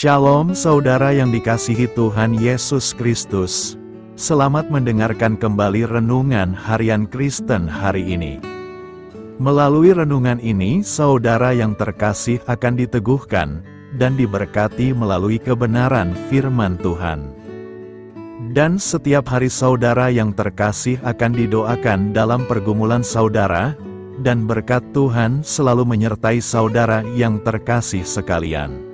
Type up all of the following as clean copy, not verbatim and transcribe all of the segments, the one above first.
Shalom saudara yang dikasihi Tuhan Yesus Kristus. Selamat mendengarkan kembali renungan harian Kristen hari ini. Melalui renungan ini, saudara yang terkasih akan diteguhkan dan diberkati melalui kebenaran firman Tuhan. Dan setiap hari saudara yang terkasih akan didoakan dalam pergumulan saudara, dan berkat Tuhan selalu menyertai saudara yang terkasih sekalian.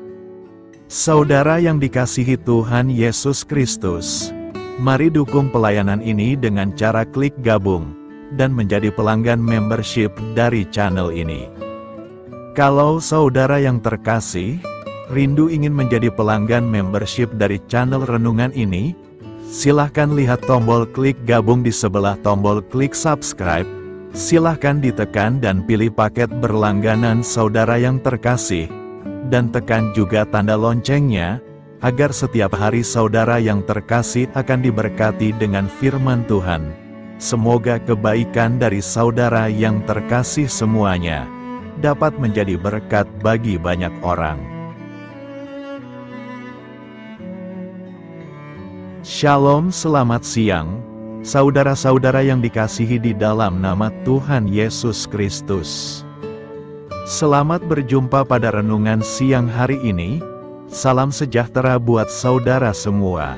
Saudara yang dikasihi Tuhan Yesus Kristus, mari dukung pelayanan ini dengan cara klik gabung dan menjadi pelanggan membership dari channel ini. Kalau saudara yang terkasih, rindu ingin menjadi pelanggan membership dari channel renungan ini, silahkan lihat tombol klik gabung di sebelah tombol klik subscribe. Silahkan ditekan dan pilih paket berlangganan saudara yang terkasih, dan tekan juga tanda loncengnya, agar setiap hari saudara yang terkasih akan diberkati dengan firman Tuhan. Semoga kebaikan dari saudara yang terkasih semuanya dapat menjadi berkat bagi banyak orang. Shalom, selamat siang, saudara-saudara yang dikasihi di dalam nama Tuhan Yesus Kristus. Selamat berjumpa pada renungan siang hari ini. Salam sejahtera buat saudara semua.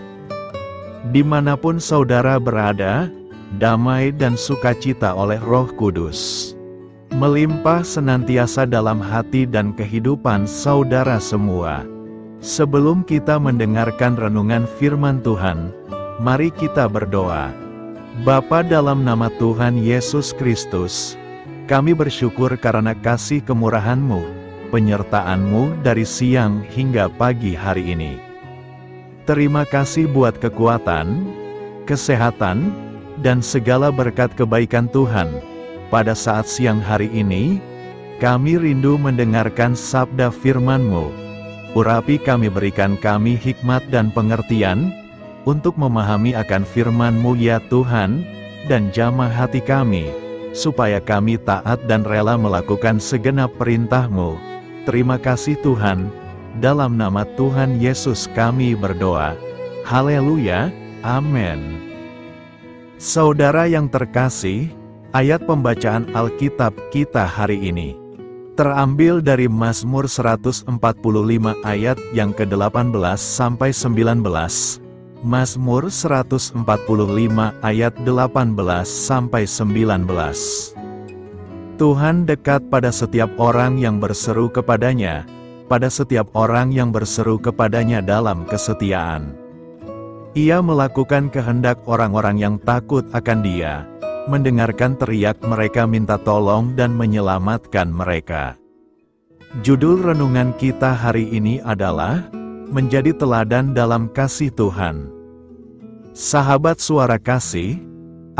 Dimanapun saudara berada, damai dan sukacita oleh Roh Kudus melimpah senantiasa dalam hati dan kehidupan saudara semua. Sebelum kita mendengarkan renungan firman Tuhan, mari kita berdoa. Bapa, dalam nama Tuhan Yesus Kristus, kami bersyukur karena kasih kemurahan-Mu, penyertaan-Mu dari siang hingga pagi hari ini. Terima kasih buat kekuatan, kesehatan, dan segala berkat kebaikan Tuhan. Pada saat siang hari ini, kami rindu mendengarkan sabda firman-Mu. Urapi kami, berikan kami hikmat dan pengertian, untuk memahami akan firman-Mu ya Tuhan, dan jamah hati kami, supaya kami taat dan rela melakukan segenap perintah-Mu. Terima kasih Tuhan, dalam nama Tuhan Yesus kami berdoa. Haleluya, amin. Saudara yang terkasih, ayat pembacaan Alkitab kita hari ini terambil dari Mazmur 145 ayat yang ke-18 sampai 19. Mazmur 145 ayat 18 sampai 19. Tuhan dekat pada setiap orang yang berseru kepadanya, pada setiap orang yang berseru kepadanya dalam kesetiaan. Ia melakukan kehendak orang-orang yang takut akan Dia, mendengarkan teriak mereka minta tolong dan menyelamatkan mereka. Judul renungan kita hari ini adalah menjadi teladan dalam kasih Tuhan. Sahabat suara kasih,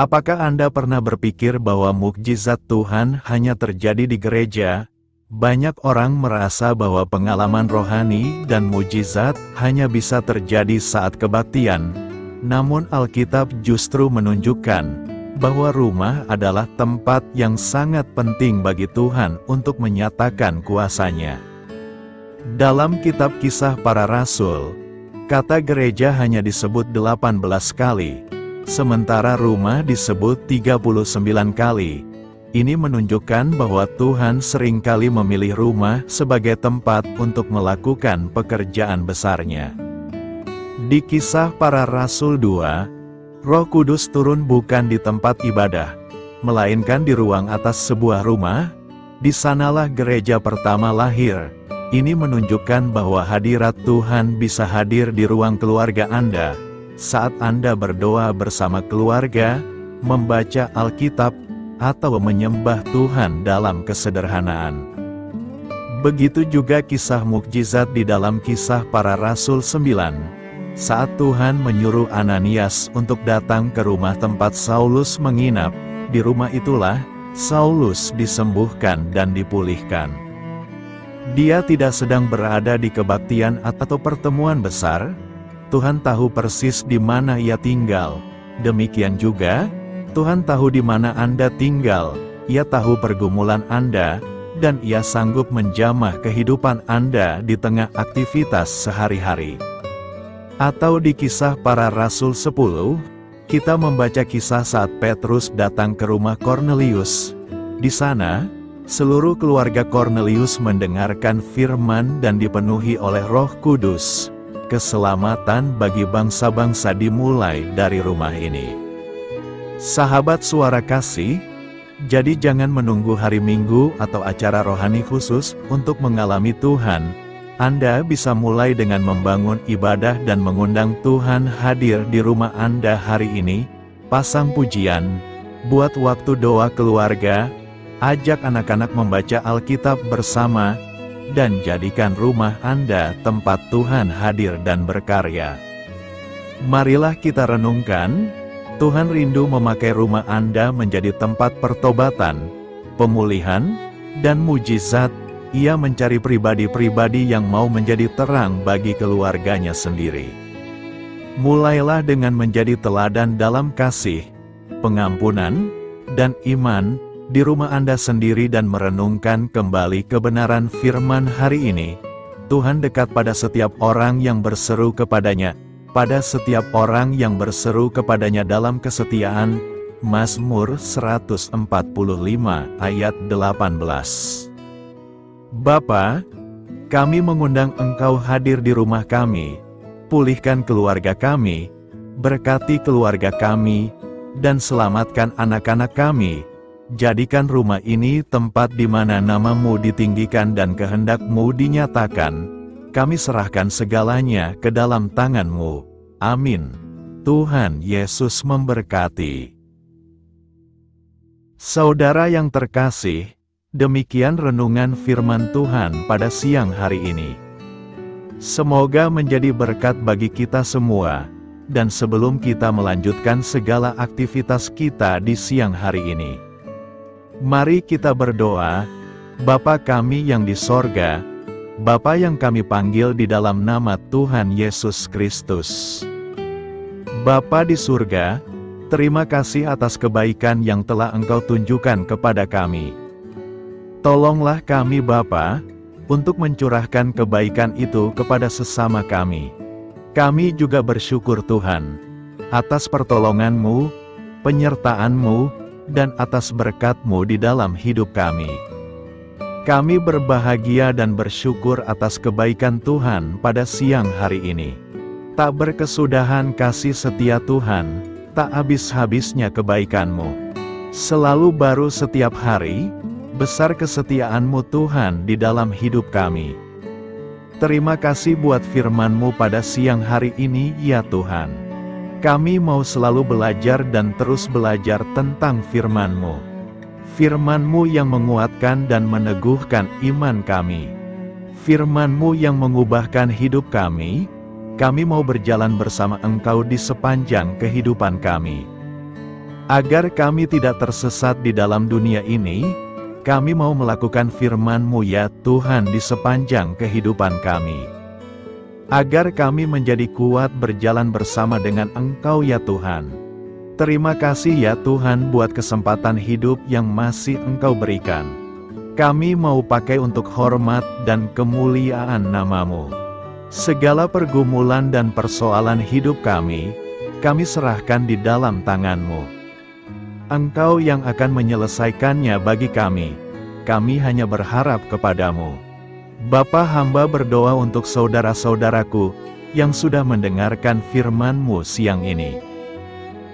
apakah Anda pernah berpikir bahwa mukjizat Tuhan hanya terjadi di gereja? Banyak orang merasa bahwa pengalaman rohani dan mukjizat hanya bisa terjadi saat kebaktian. Namun Alkitab justru menunjukkan bahwa rumah adalah tempat yang sangat penting bagi Tuhan untuk menyatakan kuasa-Nya. Dalam kitab Kisah Para Rasul, kata gereja hanya disebut 18 kali, sementara rumah disebut 39 kali. Ini menunjukkan bahwa Tuhan seringkali memilih rumah sebagai tempat untuk melakukan pekerjaan besar-Nya. Di Kisah Para Rasul 2, Roh Kudus turun bukan di tempat ibadah, melainkan di ruang atas sebuah rumah. Di sanalah gereja pertama lahir. Ini menunjukkan bahwa hadirat Tuhan bisa hadir di ruang keluarga Anda, saat Anda berdoa bersama keluarga, membaca Alkitab, atau menyembah Tuhan dalam kesederhanaan. Begitu juga kisah mukjizat di dalam Kisah Para Rasul 9, saat Tuhan menyuruh Ananias untuk datang ke rumah tempat Saulus menginap. Di rumah itulah Saulus disembuhkan dan dipulihkan. Dia tidak sedang berada di kebaktian atau pertemuan besar. Tuhan tahu persis di mana ia tinggal. Demikian juga, Tuhan tahu di mana Anda tinggal. Ia tahu pergumulan Anda, dan Ia sanggup menjamah kehidupan Anda di tengah aktivitas sehari-hari. Atau di Kisah Para Rasul 10, kita membaca kisah saat Petrus datang ke rumah Kornelius. Di sana, seluruh keluarga Kornelius mendengarkan firman dan dipenuhi oleh Roh Kudus. Keselamatan bagi bangsa-bangsa dimulai dari rumah ini. Sahabat Suara Kasih, jadi jangan menunggu hari Minggu atau acara rohani khusus untuk mengalami Tuhan. Anda bisa mulai dengan membangun ibadah dan mengundang Tuhan hadir di rumah Anda hari ini. Pasang pujian, buat waktu doa keluarga, ajak anak-anak membaca Alkitab bersama, dan jadikan rumah Anda tempat Tuhan hadir dan berkarya. Marilah kita renungkan, Tuhan rindu memakai rumah Anda menjadi tempat pertobatan, pemulihan, dan mujizat. Ia mencari pribadi-pribadi yang mau menjadi terang bagi keluarganya sendiri. Mulailah dengan menjadi teladan dalam kasih, pengampunan, dan iman di rumah Anda sendiri dan merenungkan kembali kebenaran firman hari ini. Tuhan dekat pada setiap orang yang berseru kepadanya. Pada setiap orang yang berseru kepadanya dalam kesetiaan. Mazmur 145 ayat 18. Bapa, kami mengundang Engkau hadir di rumah kami, pulihkan keluarga kami, berkati keluarga kami, dan selamatkan anak-anak kami. Jadikan rumah ini tempat di mana nama-Mu ditinggikan dan kehendak-Mu dinyatakan. Kami serahkan segalanya ke dalam tangan-Mu. Amin. Tuhan Yesus memberkati. Saudara yang terkasih, demikian renungan firman Tuhan pada siang hari ini. Semoga menjadi berkat bagi kita semua. Dan sebelum kita melanjutkan segala aktivitas kita di siang hari ini, mari kita berdoa. Bapa kami yang di sorga, Bapa yang kami panggil di dalam nama Tuhan Yesus Kristus. Bapa di surga, terima kasih atas kebaikan yang telah Engkau tunjukkan kepada kami. Tolonglah kami Bapa, untuk mencurahkan kebaikan itu kepada sesama kami. Kami juga bersyukur Tuhan, atas pertolongan-Mu, penyertaan-Mu, dan atas berkat-Mu di dalam hidup kami. Kami berbahagia dan bersyukur atas kebaikan Tuhan pada siang hari ini. Tak berkesudahan kasih setia Tuhan, tak habis-habisnya kebaikan-Mu. Selalu baru setiap hari, besar kesetiaan-Mu Tuhan di dalam hidup kami. Terima kasih buat firman-Mu pada siang hari ini ya Tuhan. Kami mau selalu belajar dan terus belajar tentang firman-Mu. Firman-Mu yang menguatkan dan meneguhkan iman kami. Firman-Mu yang mengubahkan hidup kami. Kami mau berjalan bersama Engkau di sepanjang kehidupan kami. Agar kami tidak tersesat di dalam dunia ini, kami mau melakukan firman-Mu ya Tuhan di sepanjang kehidupan kami. Agar kami menjadi kuat berjalan bersama dengan Engkau ya Tuhan. Terima kasih ya Tuhan buat kesempatan hidup yang masih Engkau berikan. Kami mau pakai untuk hormat dan kemuliaan nama-Mu. Segala pergumulan dan persoalan hidup kami serahkan di dalam tangan-Mu. Engkau yang akan menyelesaikannya bagi kami. Kami hanya berharap kepada-Mu. Bapa, hamba berdoa untuk saudara-saudaraku yang sudah mendengarkan firman-Mu siang ini.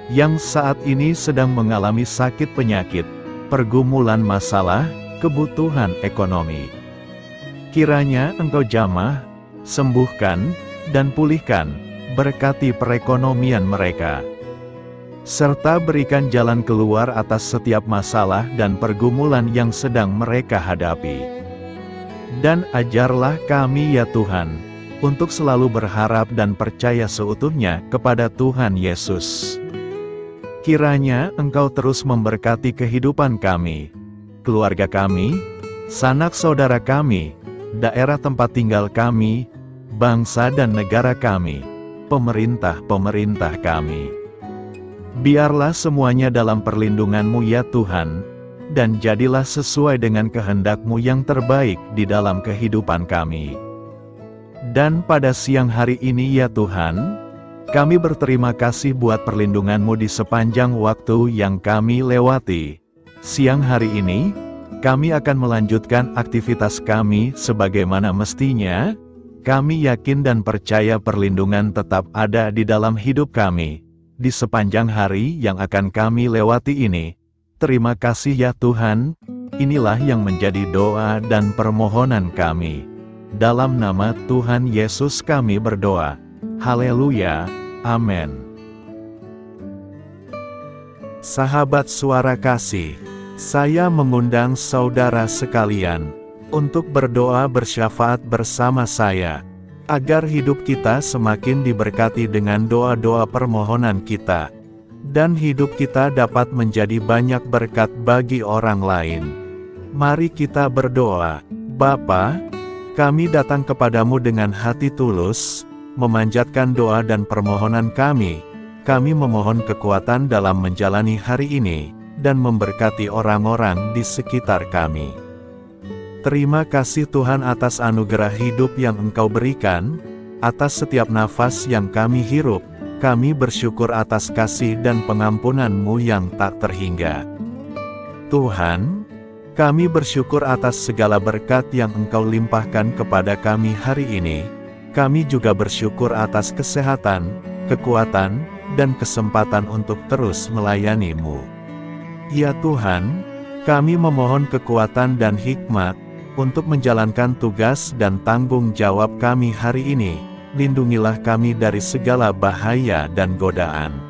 Yang saat ini sedang mengalami sakit penyakit, pergumulan masalah, kebutuhan ekonomi. Kiranya Engkau jamah, sembuhkan, dan pulihkan, berkati perekonomian mereka. Serta berikan jalan keluar atas setiap masalah dan pergumulan yang sedang mereka hadapi. Dan ajarlah kami ya Tuhan, untuk selalu berharap dan percaya seutuhnya kepada Tuhan Yesus. Kiranya Engkau terus memberkati kehidupan kami, keluarga kami, sanak saudara kami, daerah tempat tinggal kami, bangsa dan negara kami, pemerintah-pemerintah kami. Biarlah semuanya dalam perlindungan-Mu ya Tuhan. dan jadilah sesuai dengan kehendak-Mu yang terbaik di dalam kehidupan kami. Dan pada siang hari ini ya Tuhan, kami berterima kasih buat perlindungan-Mu di sepanjang waktu yang kami lewati. Siang hari ini, kami akan melanjutkan aktivitas kami sebagaimana mestinya. Kami yakin dan percaya perlindungan tetap ada di dalam hidup kami di sepanjang hari yang akan kami lewati ini. Terima kasih ya Tuhan, inilah yang menjadi doa dan permohonan kami. Dalam nama Tuhan Yesus kami berdoa. Haleluya, amin. Sahabat Suara Kasih, saya mengundang saudara sekalian untuk berdoa bersyafaat bersama saya, agar hidup kita semakin diberkati dengan doa-doa permohonan kita, dan hidup kita dapat menjadi banyak berkat bagi orang lain. Mari kita berdoa. Bapa, kami datang kepadamu dengan hati tulus, memanjatkan doa dan permohonan kami. Kami memohon kekuatan dalam menjalani hari ini, dan memberkati orang-orang di sekitar kami. Terima kasih Tuhan atas anugerah hidup yang Engkau berikan, atas setiap nafas yang kami hirup. Kami bersyukur atas kasih dan pengampunan-Mu yang tak terhingga. Tuhan, kami bersyukur atas segala berkat yang Engkau limpahkan kepada kami hari ini. Kami juga bersyukur atas kesehatan, kekuatan, dan kesempatan untuk terus melayani-Mu. Ya Tuhan, kami memohon kekuatan dan hikmat untuk menjalankan tugas dan tanggung jawab kami hari ini. Lindungilah kami dari segala bahaya dan godaan.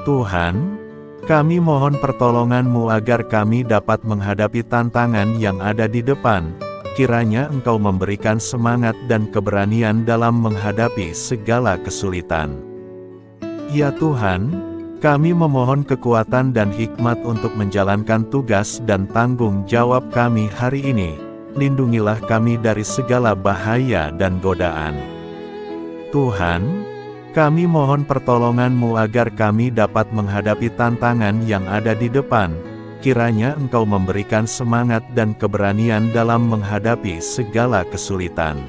Tuhan, kami mohon pertolongan-Mu agar kami dapat menghadapi tantangan yang ada di depan. Kiranya Engkau memberikan semangat dan keberanian dalam menghadapi segala kesulitan. Ya Tuhan, kami memohon kekuatan dan hikmat untuk menjalankan tugas dan tanggung jawab kami hari ini. Lindungilah kami dari segala bahaya dan godaan. Tuhan, kami mohon pertolongan-Mu agar kami dapat menghadapi tantangan yang ada di depan. Kiranya Engkau memberikan semangat dan keberanian dalam menghadapi segala kesulitan.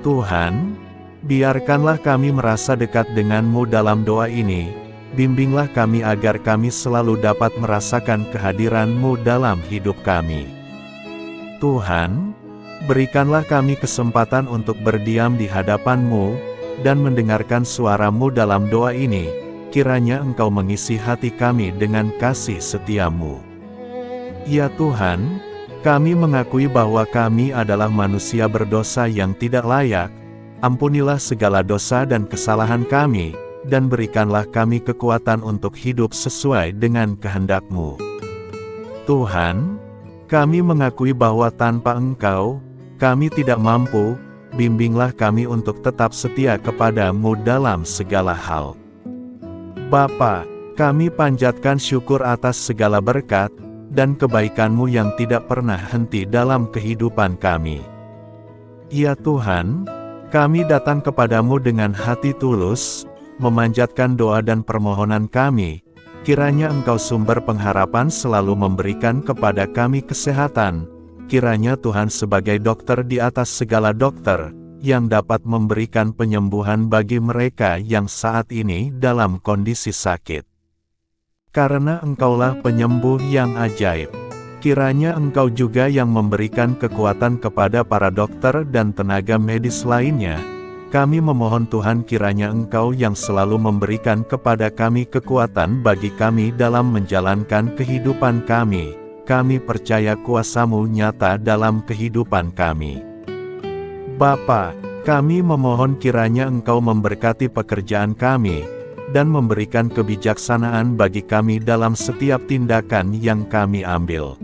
Tuhan, biarkanlah kami merasa dekat dengan-Mu dalam doa ini. Bimbinglah kami agar kami selalu dapat merasakan kehadiran-Mu dalam hidup kami. Tuhan, berikanlah kami kesempatan untuk berdiam di hadapan-Mu, dan mendengarkan suara-Mu dalam doa ini. Kiranya Engkau mengisi hati kami dengan kasih setia-Mu. Ya Tuhan, kami mengakui bahwa kami adalah manusia berdosa yang tidak layak. Ampunilah segala dosa dan kesalahan kami, dan berikanlah kami kekuatan untuk hidup sesuai dengan kehendak-Mu. Tuhan, kami mengakui bahwa tanpa Engkau, kami tidak mampu. Bimbinglah kami untuk tetap setia kepada-Mu dalam segala hal. Bapa, kami panjatkan syukur atas segala berkat dan kebaikan-Mu yang tidak pernah henti dalam kehidupan kami. Ya Tuhan, kami datang kepadamu dengan hati tulus, memanjatkan doa dan permohonan kami. Kiranya Engkau sumber pengharapan selalu memberikan kepada kami kesehatan. Kiranya Tuhan sebagai dokter di atas segala dokter, yang dapat memberikan penyembuhan bagi mereka yang saat ini dalam kondisi sakit. Karena Engkaulah penyembuh yang ajaib. Kiranya Engkau juga yang memberikan kekuatan kepada para dokter dan tenaga medis lainnya. Kami memohon Tuhan kiranya Engkau yang selalu memberikan kepada kami kekuatan bagi kami dalam menjalankan kehidupan kami. Kami percaya kuasa-Mu nyata dalam kehidupan kami. Bapa, kami memohon kiranya Engkau memberkati pekerjaan kami, dan memberikan kebijaksanaan bagi kami dalam setiap tindakan yang kami ambil.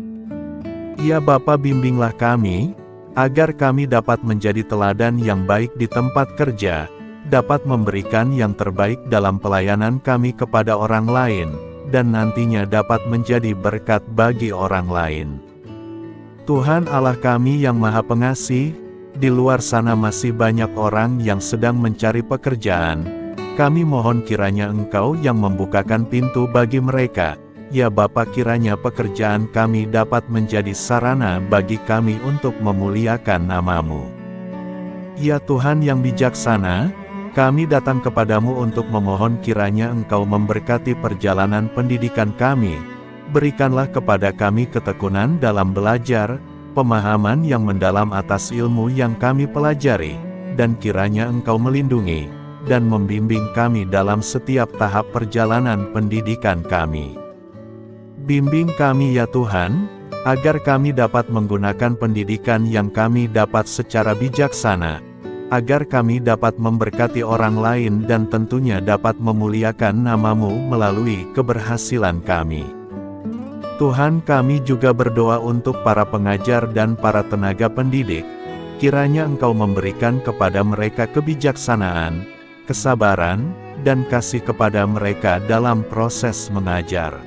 Ya Bapa, bimbinglah kami, agar kami dapat menjadi teladan yang baik di tempat kerja, dapat memberikan yang terbaik dalam pelayanan kami kepada orang lain, dan nantinya dapat menjadi berkat bagi orang lain. Tuhan Allah kami yang Maha Pengasih, di luar sana masih banyak orang yang sedang mencari pekerjaan. Kami mohon kiranya Engkau yang membukakan pintu bagi mereka, Ya Bapa, kiranya pekerjaan kami dapat menjadi sarana bagi kami untuk memuliakan nama-Mu. Ya Tuhan yang bijaksana, kami datang kepadamu untuk memohon kiranya Engkau memberkati perjalanan pendidikan kami. Berikanlah kepada kami ketekunan dalam belajar, pemahaman yang mendalam atas ilmu yang kami pelajari, dan kiranya Engkau melindungi dan membimbing kami dalam setiap tahap perjalanan pendidikan kami. Bimbing kami ya Tuhan, agar kami dapat menggunakan pendidikan yang kami dapat secara bijaksana, agar kami dapat memberkati orang lain dan tentunya dapat memuliakan nama-Mu melalui keberhasilan kami. Tuhan, kami juga berdoa untuk para pengajar dan para tenaga pendidik, kiranya Engkau memberikan kepada mereka kebijaksanaan, kesabaran, dan kasih kepada mereka dalam proses mengajar.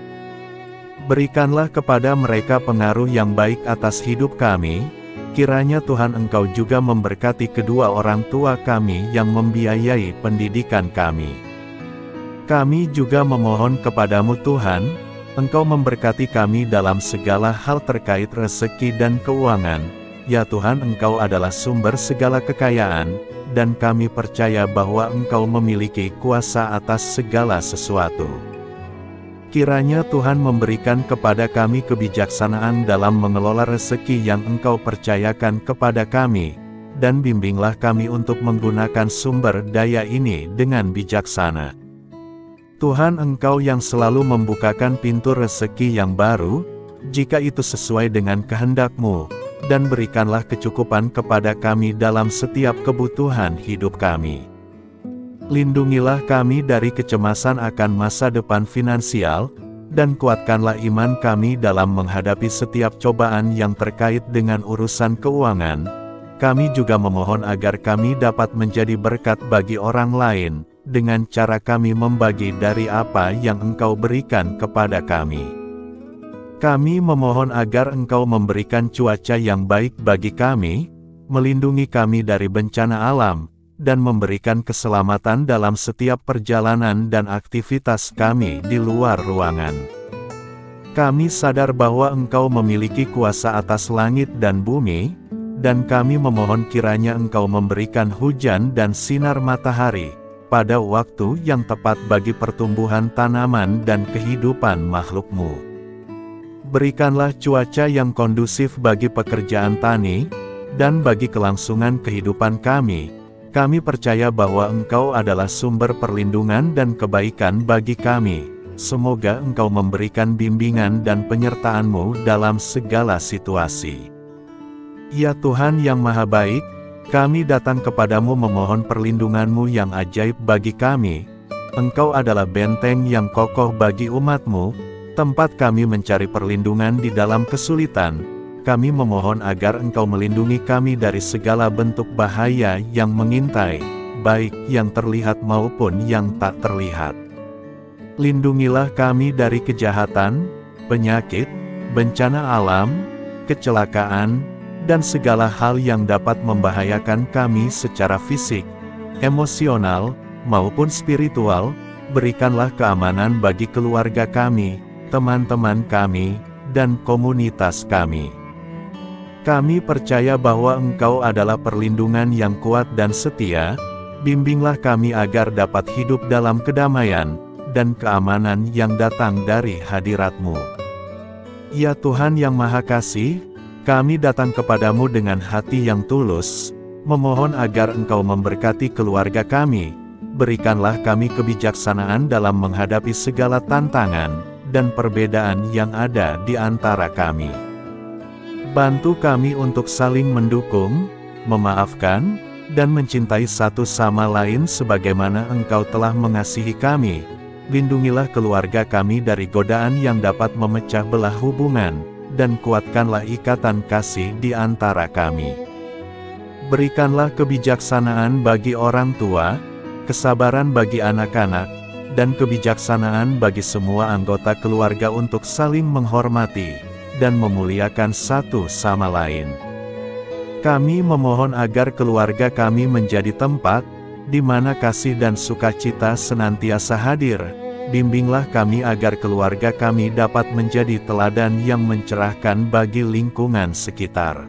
Berikanlah kepada mereka pengaruh yang baik atas hidup kami. Kiranya Tuhan Engkau juga memberkati kedua orang tua kami yang membiayai pendidikan kami. Kami juga memohon kepadamu Tuhan, Engkau memberkati kami dalam segala hal terkait rezeki dan keuangan. Ya Tuhan, Engkau adalah sumber segala kekayaan, dan kami percaya bahwa Engkau memiliki kuasa atas segala sesuatu. Kiranya Tuhan memberikan kepada kami kebijaksanaan dalam mengelola rezeki yang Engkau percayakan kepada kami, dan bimbinglah kami untuk menggunakan sumber daya ini dengan bijaksana. Tuhan, Engkau yang selalu membukakan pintu rezeki yang baru, jika itu sesuai dengan kehendak-Mu, dan berikanlah kecukupan kepada kami dalam setiap kebutuhan hidup kami. Lindungilah kami dari kecemasan akan masa depan finansial, dan kuatkanlah iman kami dalam menghadapi setiap cobaan yang terkait dengan urusan keuangan. Kami juga memohon agar kami dapat menjadi berkat bagi orang lain, dengan cara kami membagi dari apa yang Engkau berikan kepada kami. Kami memohon agar Engkau memberikan cuaca yang baik bagi kami, melindungi kami dari bencana alam, dan memberikan keselamatan dalam setiap perjalanan dan aktivitas kami di luar ruangan. Kami sadar bahwa Engkau memiliki kuasa atas langit dan bumi, dan kami memohon kiranya Engkau memberikan hujan dan sinar matahari, pada waktu yang tepat bagi pertumbuhan tanaman dan kehidupan makhluk-Mu. Berikanlah cuaca yang kondusif bagi pekerjaan tani, dan bagi kelangsungan kehidupan kami. Kami percaya bahwa Engkau adalah sumber perlindungan dan kebaikan bagi kami. Semoga Engkau memberikan bimbingan dan penyertaan-Mu dalam segala situasi. Ya Tuhan yang Maha Baik, kami datang kepadamu memohon perlindungan-Mu yang ajaib bagi kami. Engkau adalah benteng yang kokoh bagi umat-Mu, tempat kami mencari perlindungan di dalam kesulitan. Kami memohon agar Engkau melindungi kami dari segala bentuk bahaya yang mengintai, baik yang terlihat maupun yang tak terlihat. Lindungilah kami dari kejahatan, penyakit, bencana alam, kecelakaan, dan segala hal yang dapat membahayakan kami secara fisik, emosional, maupun spiritual. Berikanlah keamanan bagi keluarga kami, teman-teman kami, dan komunitas kami. Kami percaya bahwa Engkau adalah perlindungan yang kuat dan setia. Bimbinglah kami agar dapat hidup dalam kedamaian dan keamanan yang datang dari hadirat-Mu. Ya Tuhan yang Maha Kasih, kami datang kepadamu dengan hati yang tulus, memohon agar Engkau memberkati keluarga kami. Berikanlah kami kebijaksanaan dalam menghadapi segala tantangan dan perbedaan yang ada di antara kami. Bantu kami untuk saling mendukung, memaafkan, dan mencintai satu sama lain sebagaimana Engkau telah mengasihi kami. Lindungilah keluarga kami dari godaan yang dapat memecah belah hubungan, dan kuatkanlah ikatan kasih di antara kami. Berikanlah kebijaksanaan bagi orang tua, kesabaran bagi anak-anak, dan kebijaksanaan bagi semua anggota keluarga untuk saling menghormati dan memuliakan satu sama lain. Kami memohon agar keluarga kami menjadi tempat di mana kasih dan sukacita senantiasa hadir, bimbinglah kami agar keluarga kami dapat menjadi teladan yang mencerahkan bagi lingkungan sekitar.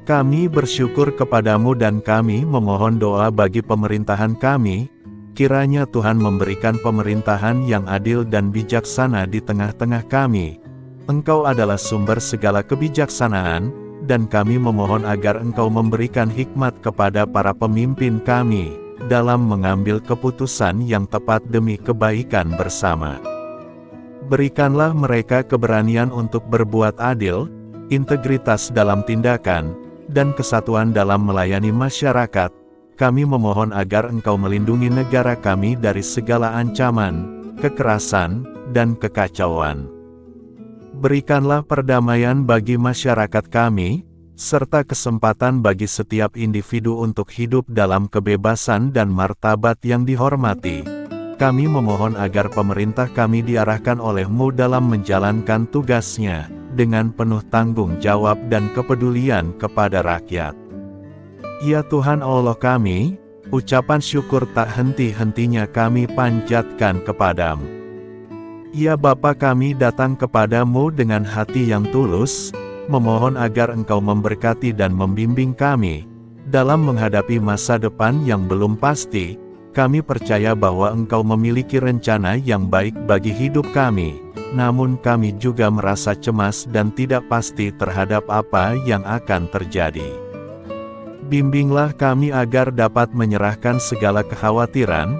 Kami bersyukur kepadamu dan kami memohon doa bagi pemerintahan kami, kiranya Tuhan memberikan pemerintahan yang adil dan bijaksana di tengah-tengah kami. Engkau adalah sumber segala kebijaksanaan, dan kami memohon agar Engkau memberikan hikmat kepada para pemimpin kami, dalam mengambil keputusan yang tepat demi kebaikan bersama. Berikanlah mereka keberanian untuk berbuat adil, integritas dalam tindakan, dan kesatuan dalam melayani masyarakat. Kami memohon agar Engkau melindungi negara kami dari segala ancaman, kekerasan, dan kekacauan. Berikanlah perdamaian bagi masyarakat kami, serta kesempatan bagi setiap individu untuk hidup dalam kebebasan dan martabat yang dihormati. Kami memohon agar pemerintah kami diarahkan oleh-Mu dalam menjalankan tugasnya, dengan penuh tanggung jawab dan kepedulian kepada rakyat. Ya Tuhan Allah kami, ucapan syukur tak henti-hentinya kami panjatkan kepadamu. Ya Bapa, kami datang kepadamu dengan hati yang tulus, memohon agar Engkau memberkati dan membimbing kami dalam menghadapi masa depan yang belum pasti. Kami percaya bahwa Engkau memiliki rencana yang baik bagi hidup kami, namun kami juga merasa cemas dan tidak pasti terhadap apa yang akan terjadi. Bimbinglah kami agar dapat menyerahkan segala kekhawatiran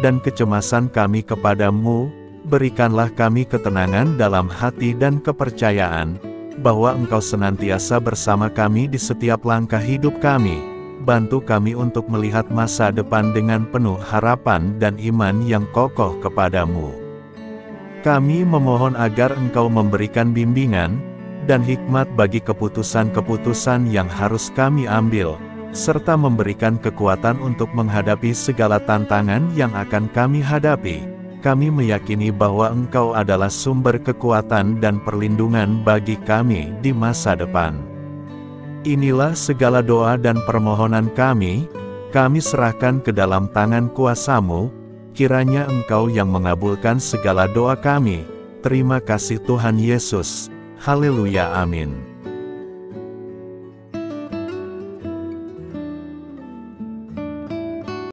dan kecemasan kami kepadamu. Berikanlah kami ketenangan dalam hati dan kepercayaan bahwa Engkau senantiasa bersama kami di setiap langkah hidup kami. Bantu kami untuk melihat masa depan dengan penuh harapan dan iman yang kokoh kepadamu. Kami memohon agar Engkau memberikan bimbingan dan hikmat bagi keputusan-keputusan yang harus kami ambil, serta memberikan kekuatan untuk menghadapi segala tantangan yang akan kami hadapi. Kami meyakini bahwa Engkau adalah sumber kekuatan dan perlindungan bagi kami di masa depan. Inilah segala doa dan permohonan kami serahkan ke dalam tangan kuasa-Mu, kiranya Engkau yang mengabulkan segala doa kami. Terima kasih Tuhan Yesus. Haleluya, amin.